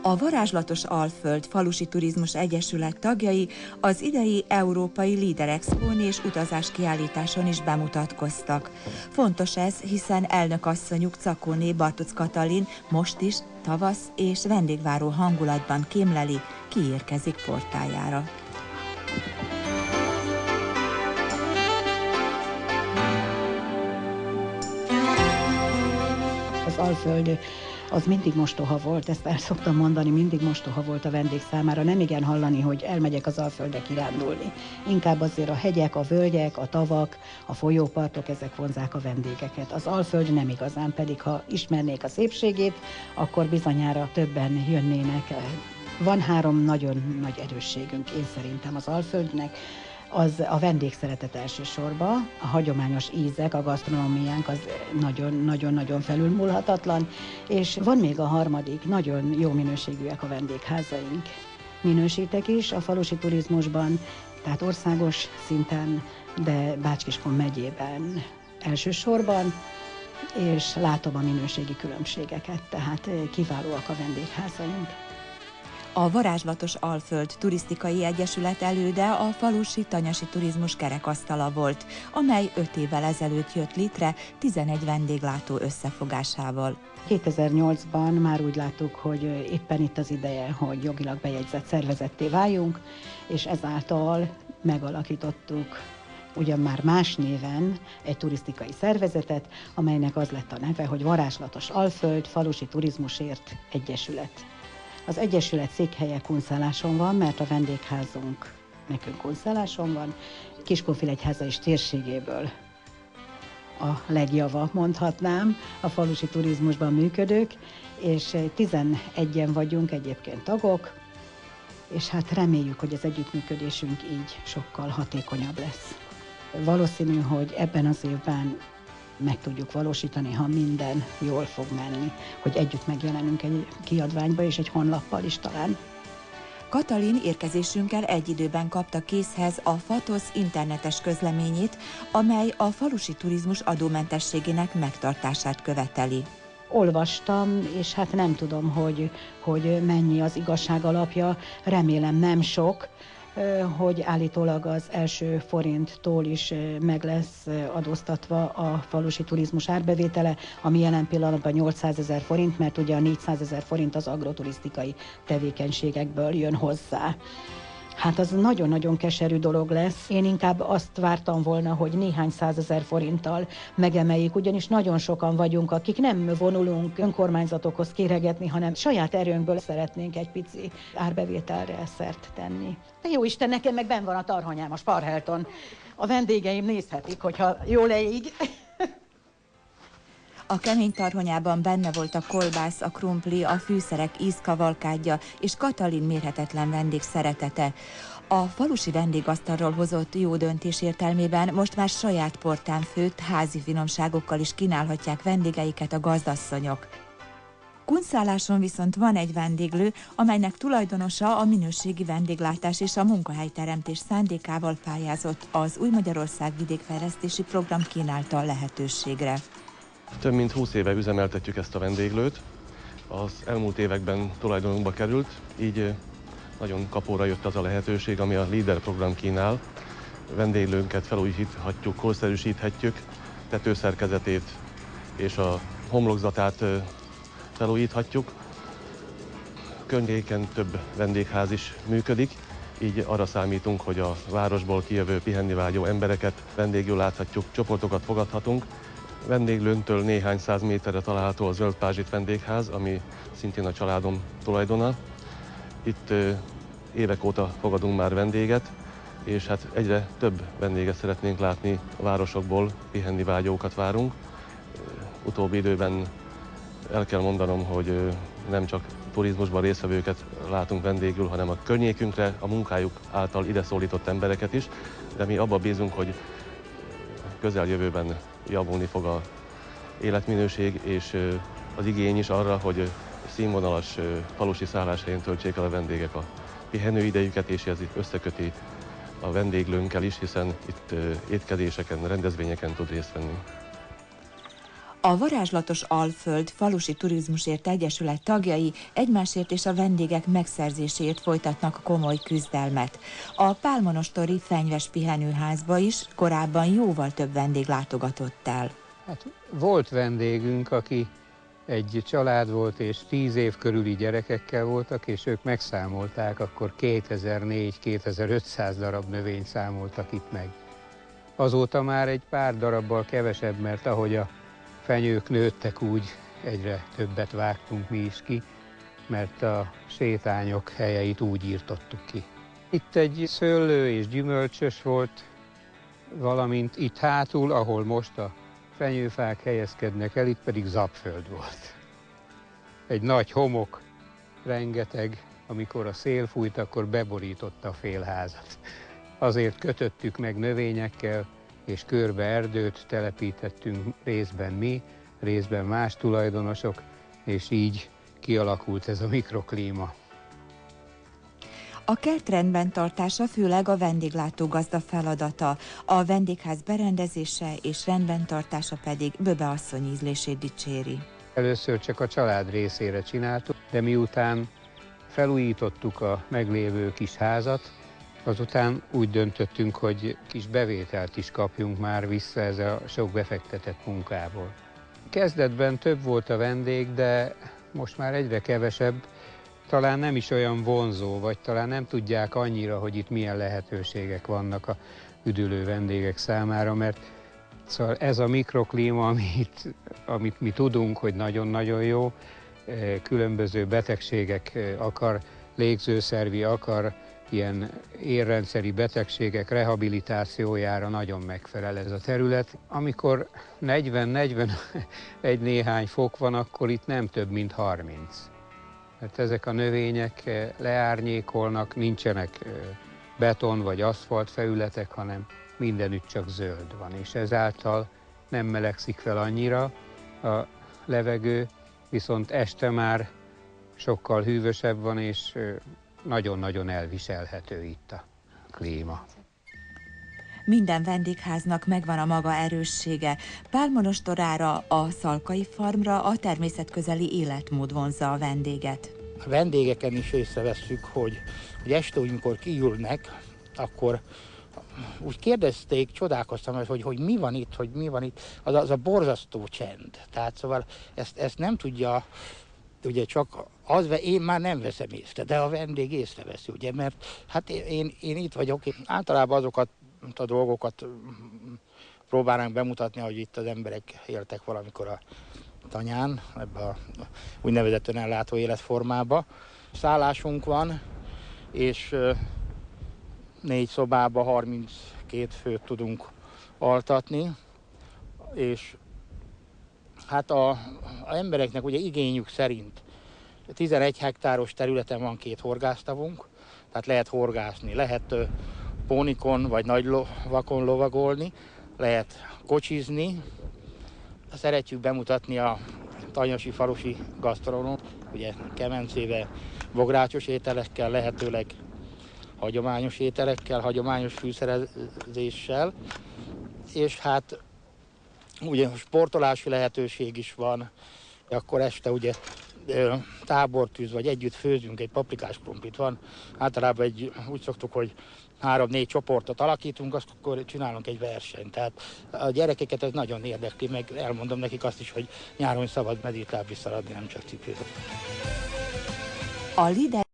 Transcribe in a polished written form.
A Varázslatos Alföld Falusi Turizmus Egyesület tagjai az idei Európai Líder Expón és utazáskiállításon is bemutatkoztak. Fontos ez, hiszen elnökasszonyuk Czakóné Bartuc Katalin most is tavasz és vendégváró hangulatban kémleli, kiérkezik portájára. Az Alföld az mindig mostoha volt, ezt el szoktam mondani, mindig mostoha volt a vendég számára. Nem igen hallani, hogy elmegyek az Alföldre kirándulni. Inkább azért a hegyek, a völgyek, a tavak, a folyópartok, ezek vonzzák a vendégeket. Az Alföld nem igazán, pedig ha ismernék a szépségét, akkor bizonyára többen jönnének. Van 3 nagyon nagy erősségünk, én szerintem az Alföldnek. Az a vendégszeretet elsősorban, a hagyományos ízek, a gasztronómiánk az nagyon-nagyon felülmúlhatatlan, és van még a harmadik, nagyon jó minőségűek a vendégházaink. Minősítek is a falusi turizmusban, tehát országos szinten, de Bács-Kiskun megyében elsősorban, és látom a minőségi különbségeket, tehát kiválóak a vendégházaink. A Varázslatos Alföld Turisztikai Egyesület előde a falusi tanyasi turizmus kerekasztala volt, amely 5 évvel ezelőtt jött létre 11 vendéglátó összefogásával. 2008-ban már úgy láttuk, hogy éppen itt az ideje, hogy jogilag bejegyzett szervezetté váljunk, és ezáltal megalakítottuk ugyan már más néven egy turisztikai szervezetet, amelynek az lett a neve, hogy Varázslatos Alföld Falusi Turizmusért Egyesület. Az Egyesület székhelye Kunszálláson van, mert a vendégházunk nekünk Kunszálláson van. Kiskunfélegyháza és térségéből a legjava, mondhatnám, a falusi turizmusban működők, és 11-en vagyunk egyébként tagok, és hát reméljük, hogy az együttműködésünk így sokkal hatékonyabb lesz. Valószínű, hogy ebben az évben meg tudjuk valósítani, ha minden jól fog menni, hogy együtt megjelenünk egy kiadványba és egy honlappal is talán. Katalin érkezésünkkel egy időben kapta készhez a FATOSZ internetes közleményét, amely a falusi turizmus adómentességének megtartását követeli. Olvastam, és hát nem tudom, hogy mennyi az igazság alapja, remélem nem sok, hogy állítólag az első forinttól is meg lesz adóztatva a falusi turizmus árbevétele, ami jelen pillanatban 800 000 forint, mert ugye a 400 000 forint az agroturisztikai tevékenységekből jön hozzá. Hát az nagyon-nagyon keserű dolog lesz. Én inkább azt vártam volna, hogy néhány 100 000 forinttal megemeljük, ugyanis nagyon sokan vagyunk, akik nem vonulunk önkormányzatokhoz kéregetni, hanem saját erőnkből szeretnénk egy pici árbevételre szert tenni. De jó Isten, nekem meg benn van a tarhonyám a Sparhelton. A vendégeim nézhetik, hogyha jól így. A kemény tarhonyában benne volt a kolbász, a krumpli, a fűszerek ízkavalkádja és Katalin mérhetetlen vendég szeretete. A falusi vendégasztalról hozott jó döntés értelmében most már saját portán főtt házi finomságokkal is kínálhatják vendégeiket a gazdasszonyok. Kunszálláson viszont van egy vendéglő, amelynek tulajdonosa a minőségi vendéglátás és a munkahelyteremtés szándékával pályázott az Új Magyarország Vidékfejlesztési Program kínálta lehetőségre. Több mint 20 éve üzemeltetjük ezt a vendéglőt. Az elmúlt években tulajdonunkba került, így nagyon kapóra jött az a lehetőség, ami a Líder program kínál. Vendéglőnket felújíthatjuk, korszerűsíthetjük, tetőszerkezetét és a homlokzatát felújíthatjuk. Környéken több vendégház is működik, így arra számítunk, hogy a városból kijövő pihennivágyó embereket vendégül láthatjuk, csoportokat fogadhatunk. Vendéglőntől néhány 100 méterre található a Zöld Pázsit vendégház, ami szintén a családom tulajdona. Itt évek óta fogadunk már vendéget, és hát egyre több vendéget szeretnénk látni a városokból, pihennivágyókat várunk. Utóbbi időben el kell mondanom, hogy nem csak turizmusban résztvevőket látunk vendégül, hanem a környékünkre, a munkájuk által ide szólított embereket is, de mi abban bízunk, hogy közeljövőben javulni fog az életminőség és az igény is arra, hogy színvonalas falusi szálláshelyen töltsék el a vendégek a pihenőidejüket, és ez itt összeköti a vendéglőnkkel is, hiszen itt étkezéseken, rendezvényeken tud részt venni. A Varázslatos Alföld Falusi Turizmusért Egyesület tagjai egymásért és a vendégek megszerzéséért folytatnak komoly küzdelmet. A pálmonostori Fenyves pihenőházba is korábban jóval több vendég látogatott el. Hát volt vendégünk, aki egy család volt, és 10 év körüli gyerekekkel voltak, és ők megszámolták, akkor 2400-2500 darab növényt számoltak itt meg. Azóta már egy pár darabbal kevesebb, mert ahogy a fenyők nőttek, úgy egyre többet vágtunk mi is ki, mert a sétányok helyeit úgy írtottuk ki. Itt egy szőlő és gyümölcsös volt, valamint itt hátul, ahol most a fenyőfák helyezkednek el, itt pedig zapföld volt. Egy nagy homok, rengeteg, amikor a szél fújt, akkor beborította a félházat. Azért kötöttük meg növényekkel, és körbe erdőt telepítettünk, részben mi, részben más tulajdonosok, és így kialakult ez a mikroklíma. A kert rendben tartása főleg a vendéglátógazda feladata, a vendégház berendezése és rendben tartása pedig Böbe asszony ízlését dicséri. Először csak a család részére csináltuk, de miután felújítottuk a meglévő kis házat, azután úgy döntöttünk, hogy kis bevételt is kapjunk már vissza ez a sok befektetett munkából. Kezdetben több volt a vendég, de most már egyre kevesebb, talán nem is olyan vonzó, vagy talán nem tudják annyira, hogy itt milyen lehetőségek vannak a üdülő vendégek számára, mert szóval ez a mikroklíma, amit mi tudunk, hogy nagyon-nagyon jó, különböző betegségek, akar légzőszervi, akar ilyen érrendszeri betegségek rehabilitációjára nagyon megfelel ez a terület. Amikor 40-41 néhány fok van, akkor itt nem több, mint 30. Mert ezek a növények leárnyékolnak, nincsenek beton vagy aszfalt felületek, hanem mindenütt csak zöld van, és ezáltal nem melegszik fel annyira a levegő, viszont este már sokkal hűvösebb van, és nagyon-nagyon elviselhető itt a klíma. Minden vendégháznak megvan a maga erőssége. Pálmonostorára, a Szalkai Farmra a természetközeli életmód vonzza a vendéget. A vendégeken is észrevesszük, hogy este úgy, mikor kiülnek, akkor úgy kérdezték, csodálkoztam, hogy mi van itt, az a borzasztó csend. Tehát szóval ezt nem tudja, ugye csak én már nem veszem észre, de a vendég észreveszi, ugye, mert hát én itt vagyok, általában azokat a dolgokat próbálnánk bemutatni, hogy itt az emberek éltek valamikor a tanyán, ebbe a úgynevezett önellátó életformába. Szállásunk van, és 4 szobába 32 főt tudunk altatni, és hát az embereknek ugye igényük szerint 11 hektáros területen van 2 horgásztavunk, tehát lehet horgászni, lehet pónikon vagy nagy lovakon lovagolni, lehet kocsizni. Szeretjük bemutatni a tanyasi falusi gasztronót, ugye kemencével, bográcsos ételekkel, lehetőleg hagyományos ételekkel, hagyományos fűszerezéssel, és hát ugye sportolási lehetőség is van, akkor este ugye tábortűz, vagy együtt főzünk, egy paprikás krumplit van. Általában úgy szoktuk, hogy 3-4 csoportot alakítunk, akkor csinálunk egy versenyt. Tehát a gyerekeket ez nagyon érdekli, meg elmondom nekik azt is, hogy nyáron szabad mezítláb visszaradni, nem csak cipőt. A Lider